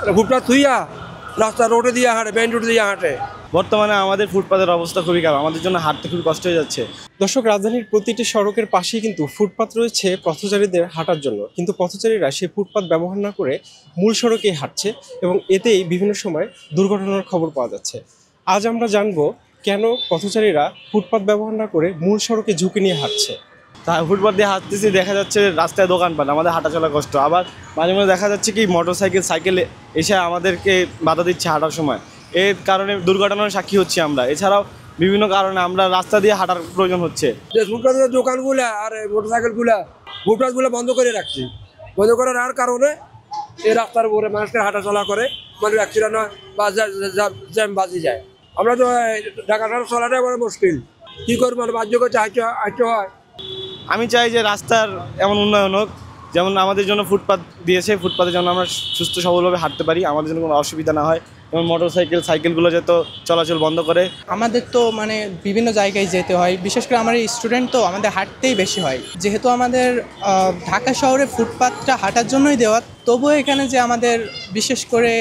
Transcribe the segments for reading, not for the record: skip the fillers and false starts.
ফুটপাত থুইয়া রাস্তা রোডে দিয়ে হাঁটে, মেইন রোডে দিয়ে হাঁটে। বর্তমানে আমাদের ফুটপাতের অবস্থা খুবই খারাপ, আমাদের জন্য হাঁটতে খুবই কষ্ট হয়ে যাচ্ছে। দর্শক, রাজধানীর প্রতিটি সড়কের পাশেই কিন্তু ফুটপাত রয়েছে পথচারীদের হাঁটার জন্য, কিন্তু পথচারীরা সেই ফুটপাত ব্যবহার না করে মূল সড়কেই হাঁটছে এবং এতেই বিভিন্ন সময় দুর্ঘটনার খবর পাওয়া যাচ্ছে। আজ আমরা জানবো কেন পথচারীরা ফুটপাত ব্যবহার না করে মূল সড়কে ঝুঁকি নিয়ে হাঁটছে। তা ফুটপাত দিয়ে হাঁটতেছি, দেখা যাচ্ছে রাস্তায় দোকানপাট, আমাদের হাঁটা চলা কষ্ট। আবার মাঝে মাঝে দেখা যাচ্ছে কি মোটরসাইকেল সাইকেলে এসে আমাদেরকে বাধা দিচ্ছে হাঁটার সময়, এর কারণে দুর্ঘটনার সাক্ষী হচ্ছি আমরা। এছাড়াও বিভিন্ন কারণে আমরা রাস্তা দিয়ে হাঁটার প্রয়োজন হচ্ছে। যে ফুটপাতের দোকানগুলা আর মোটরসাইকেলগুলা ফুটপাতগুলো বন্ধ করে রাখছি। বন্ধ করার কারণে এই রাস্তার উপরে মানুষকে হাঁটা চলা করে, মানুষ অ্যাক্সিডেন্ট হয় বা জ্যাম বাজি যায়। আমরা তো ঢাকা শহর চলাটাই বড় মুশকিল। কী করবো, বাধ্য করছে হাঁটতে হয়। আমি চাই যে রাস্তার এমন উন্নয়ন হোক, যেমন আমাদের জন্য ফুটপাত দিয়েছে, ফুটপাতে যেন আমরা সুস্থ সবলভাবে হাঁটতে পারি, আমাদের জন্য কোনো অসুবিধা না হয়। যেমন মোটরসাইকেল সাইকেলগুলো যাতে চলাচল বন্ধ করে। আমাদের তো মানে বিভিন্ন জায়গায় যেতে হয়, বিশেষ করে আমার স্টুডেন্ট, তো আমাদের হাঁটতেই বেশি হয়। যেহেতু আমাদের ঢাকা শহরে ফুটপাতটা হাঁটার জন্যই দেওয়া, তবুও এখানে যে আমাদের বিশেষ করে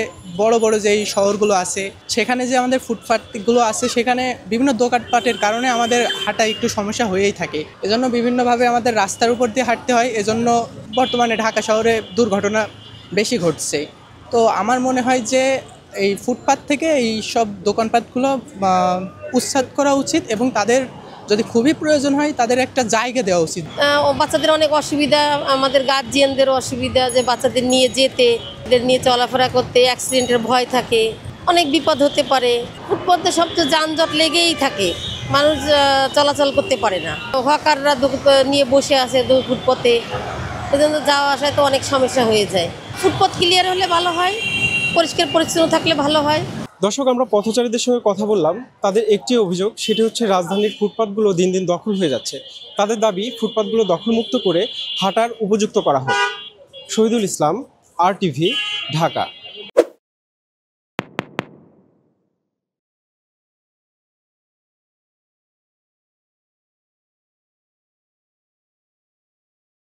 বড় বড় যেই শহরগুলো আছে সেখানে যে আমাদের ফুটপাতগুলো আছে সেখানে বিভিন্ন দোকানপাটের কারণে আমাদের হাঁটা একটু সমস্যা হয়েই থাকে। এজন্য বিভিন্নভাবে আমাদের রাস্তার উপর দিয়ে হাঁটতে হয়, এজন্য বর্তমানে ঢাকা শহরে দুর্ঘটনা বেশি ঘটছে। তো আমার মনে হয় যে এই ফুটপাত থেকে এই সব দোকানপাটগুলো উচ্ছেদ করা উচিত এবং তাদের যদি খুবই প্রয়োজন হয় তাদের একটা জায়গা দেওয়া উচিত। বাচ্চাদের অনেক অসুবিধা, আমাদের গার্জিয়ানদেরও অসুবিধা যে বাচ্চাদের নিয়ে যেতে, এদের নিয়ে চলাফেরা করতে অ্যাক্সিডেন্টের ভয় থাকে, অনেক বিপদ হতে পারে। ফুটপাতে সব তো যানজট লেগেই থাকে, মানুষ চলাচল করতে পারে না। হকাররা নিয়ে বসে আছে ফুটপাতে, এজন্য যাওয়া আসায় তো অনেক সমস্যা হয়ে যায়। ফুটপাত ক্লিয়ার হলে ভালো হয়, পরিষ্কার পরিচ্ছন্ন থাকলে ভালো হয়। দর্শক, আমরা পথচারীদের সঙ্গে কথা বললাম। তাদের একটি অভিযোগ, সেটি হচ্ছে রাজধানীর ফুটপাতগুলো দিন দিন দখল হয়ে যাচ্ছে। তাদের দাবি ফুটপাতগুলো দখলমুক্ত করে হাঁটার উপযুক্ত করা হোক। শহীদুল ইসলাম, RTV, ঢাকা।